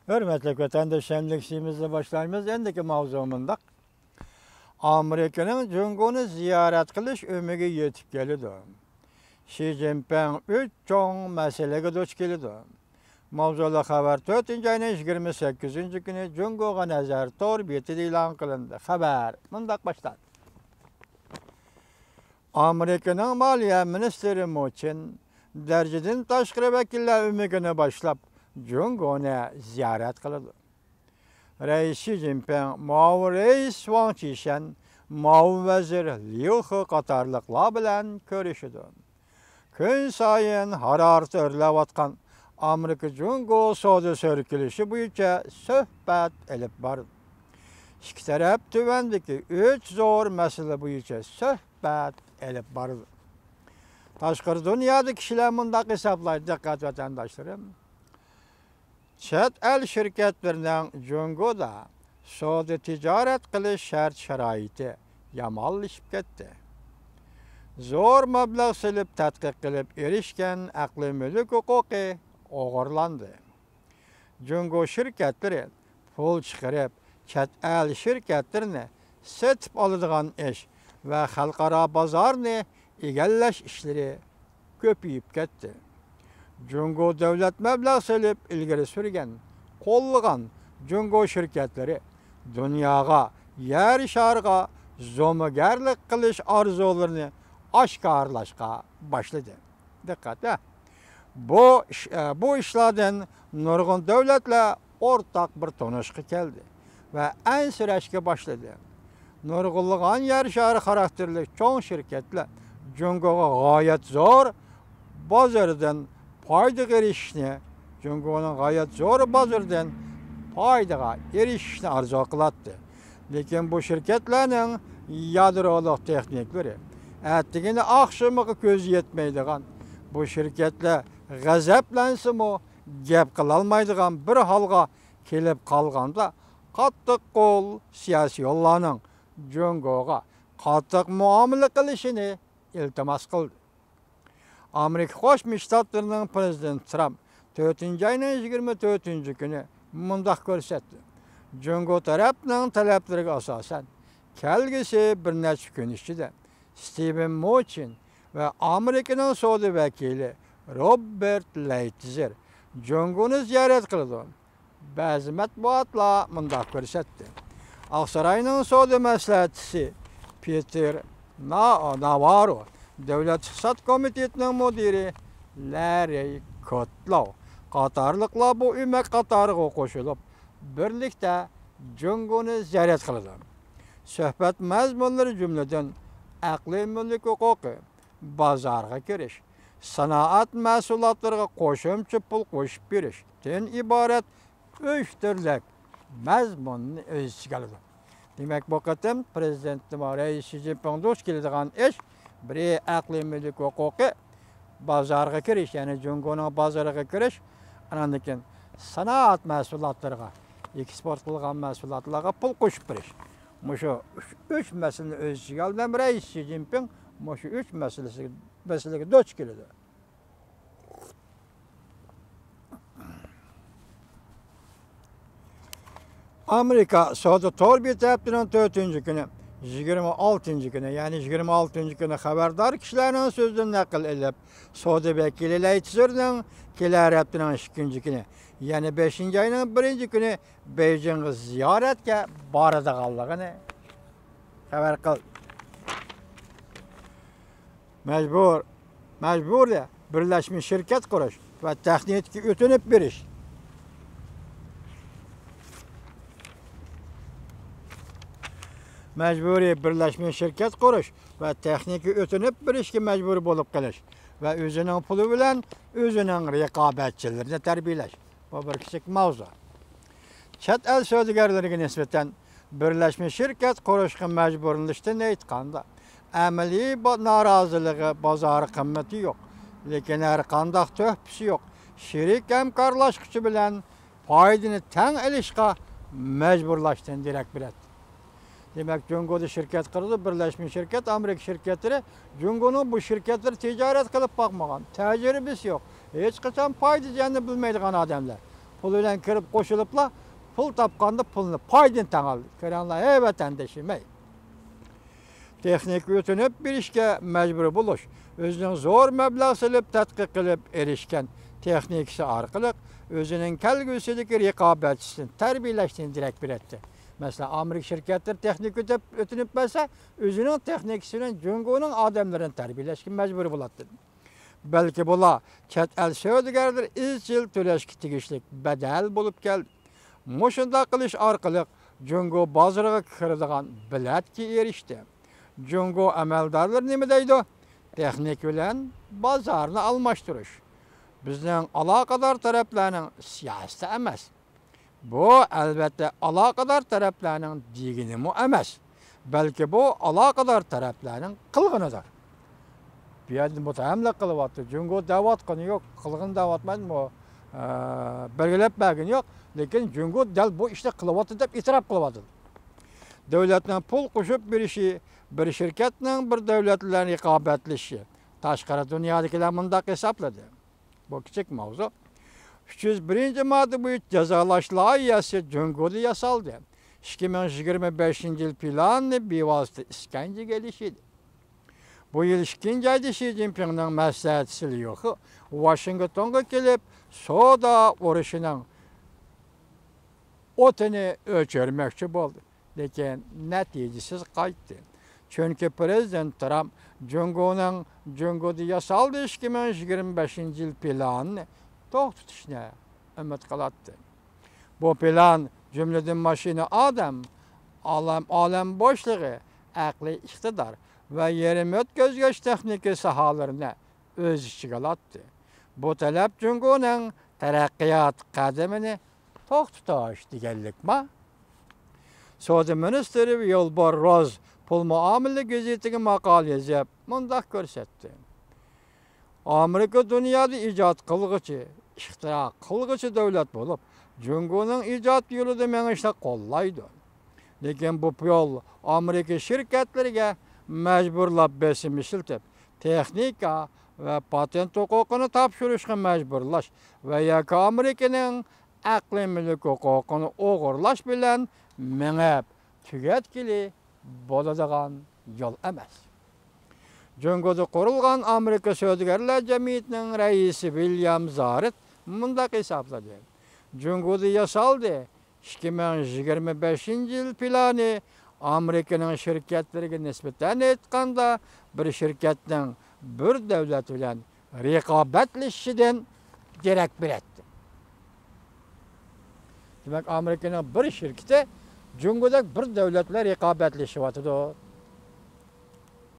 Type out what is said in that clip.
Hürmetli vatandaşlarımızla başlayımız. Endiki mavzumunda Amerika'nın Cungonu ziyaret kılış ömüge yetip gelidi. Xi Jinping 3 çoğun meselege duç gelidi. Mavzula haber 4. ayının 28. günü Cungoga nazar tor beti ilan kılındı. Haber mundak başladı. Amerika'nın Maliye Ministeri Muçin dercidin taşkırı vekiller ömügünü başlap Cungonu ziyaret kıldı. Reis Xi Jinping, Mao Reis Wang Qishan, Mao Vezir Liu He qatarlıqlar bilen görüşüdü. Gün sayın harartı örlevatkan Amerika-Jungo soda sörkülüşü boyunca söhbət elip bardı. İki taraf tüvendeki 3 zor mesele boyunca söhbət elip bardı. Taşkır dünyada kişiler mundaq hesaplaydı, dikkat vatandaşlarım. Çet el şirketlerinin Jungo'da soda ticaret kılış şart şaraiti yamallaşıp gitti. Zor meblağ silip tadqiq qilib erişken aqli mülk huquqi o'g'irlandi. Jungo şirketleri pul chiqarib, chet el şirketlerini setib oladigan ish va xalqaro bozorni egallash ishlari ko'payib ketdi. Jungo devlet meblağ silib ilgari surgan, qo'llagan Jungo şirketleri dunyoga, yer sharga zo'migarlik qilish orzularini aşkarlaşqa başladı. Dikkat ha. Bu işlerden nurgun devletle ortak bir tanışkı geldi ve en süreçki başladı. Nurgulluğun yer şarı karakterli çoğun şirketler Jungo'ga gayet zor bazardan payda erişini, Jungo'nun gayet zor bazardan paydaga erişini arzu kılattı. Lekin bu şirketlerin yadroluk teknikleri Ettiğinde akşamı göz yetmeydiğen bu şirketle gazaplansı mı gep kılalmaydiğen bir halga kelip kalganda kattık kol siyasi yollarının Jungo'ga kattık muamele kılışını iltimas kıldı. Amerika Koşmuş Ştatlarının Prezident Trump 4. ayının 24. günü mundak görsetti. Jungo tarafının taleplerine asasen kelgisi bir neçe gün içinde Stephen Muçin ve Amerika'nın soda vekili Robert Lighthizer Jungo'nu ziyaret kıldı. Bazı matbuatla mundak görsetti. Aksaray'ın soda məsləhətçisi Peter Navarro, Devlet İqtisad Komitetinin müdiri Larry Kudlow qatarlıqla bu ümək qatarıға qoşulup birlikte Jungo'nu ziyaret kıldı. Söhbət məzmunları cümleden aqli mülk huquqi, bozorga kirish, sanoat mahsulotlariga qo'shimcha pul qo'shib berishdan iborat 3 turlik mazmunni o'z ichiga oladi. Demak, bu qatim Prezident Reis Xi Jinping duch keladigan ish biri aqli mülk huquqi, bozorga kirish, ya'ni Jungo'ning bozoriga kirish, andan keyin sanoat mahsulotlariga, eksport qilgan mahsulotlarga pul qo'shib berish. Şu 3 meseleni öz içine aldı. Reis Xi Jinping şu 3 meselesi doç geldi. Amerika Soda Torbi Tepti'nin 4. günü, 26. günü, yani 26. günü haberdar kişilerin sözünü nakil edip Soda vekili Lightshizer'nin Kiler Tepti'nin 2. günü, yani 5. ayının 1. günü Beijing'e ziyaretke barada kaldığını haber kıl. Mecbur da birleşmiş şirket kuruş ve teknik ötünüp biriş. Mecburi birleşmiş şirket kuruş ve teknik ötünüp biriş ki mecbur bulup kılış ve özünün pulu bilen özünün rekabetçilerini terbiyeleş. Bu bir küçük mavzu. Çet el sözgərlərine nisbeten birleşmiş şirket kuruşqı mecburluqdan aytqanda əməli narazılığı bazarı kıymeti yok. Lekin her qandaq töhpüsü yok. Şirik həmkarlaşqıcı bilen faydını tən ilişqa mecburlaşdan direkt bilet. Demek Jungo'da şirket kurdu, birleşmiş şirket, Amerika şirketleri Jungo'nun bu şirketleri ticaret kılıp bakmagan. Tecrübesi yok. Hiç kaçan fayda canını bilmeydiğin adamlar. pul bilen kirip koşulupla pul tapkanda pulunu paydın tanal. Keranlar evet endeşimey. Texnik ötünüp bir işke mecbur buluş. Özünün zor meblağ silip tetkik kılıp erişken texnikisi arkalık özünün kelgüsüdeki rekabetçisini terbiyeleştiğini direkt bir etti. Mesela Amerika şirketleri texnik ötünüp mesela özünün texnikisinin Cungo'nun adamlarını terbiyeleşkin mecbur bulattı. Belki bula çet el söyledigerdir izcil töleşki tigişlik bedel bulup geldi. Muşunda kılış arkalık Cungo bazırığı kırılgan bilet ki erişti. Cungo əməldarlar nemi deydi? Texnik bilen bazarını almıştırış. Bizden alakadar taraflarının siyaseti emas. Bu elbette alakadar taraflarının digini mu emas. Belki bu alakadar taraflarının kılgınıdır. Bir yerden bu təhəmlə kılıvattı. Cungo davat kını yok. Kılgın davatmadı mı? Belgelep belgin yok. Lakin Cungo del bu işte kılıvattı deyip itiraf kılıvattı. Devletten pul kuşup bir işi bir şirketle bir devletlerin rekabetleşi. Taşkara dünyadakiler mındak hesapladı. Bu küçük mavzu. 301. madde bu cezalaşlığa yası Cungo'da yasaldı. 2025 yıl planı bir vasıta işkence gelişiydi. Bu yıl ikinci ayda Xi Jinping'in məsləhətçiliyi yoxu Washington'a gelip soda uğraşının otunu ölçürməkçi oldu. Lakin neticesiz kayıttı. Çünkü Prezident Trump Cungo'da yasaldı 2025 yıl planını toq tutuşuna ümit kılattı. Bu plan cümleden maşını adam, alem boşluğu, akli iktidar ve yerimöt gözgeç texniki sahalarına öz içine alattı. Bu talep Cungo'nun terakkiyat kademini toq tutaş digellik mi? Sözü Ministeri Yolbor Roz pul muamele gazetine makale yazıp mundak görsetti. Amerika dünyada icat kılgıcı, ihtira kılgıcı devlet bulup, Cungo'nun icat yolu da menişte kollaydı. Lakin bu yol Amerika şirketlerine mecburlap besim işiltip, texnika ve patent hukukunu tapşırışına mecburlaş ve yaka Amerika'nın akli mülk hukukunu oğurlaş bilen menep tügetkili boladagan yol emas. Cungo'da kurulgan Amerika Sözgürler Cemiyeti'nin reisi William Zarit mundak hesapladı. Cungo'da yasaldı 2025 yıl planı Amerika'nın şirketlerine nispeten etkanda bir şirketten bir devlet bilen rekabetleşişiden gerek bir etti. Demek Amerika'nın bir şirketi Cungo'da bir devletle rekabetleşiyordu.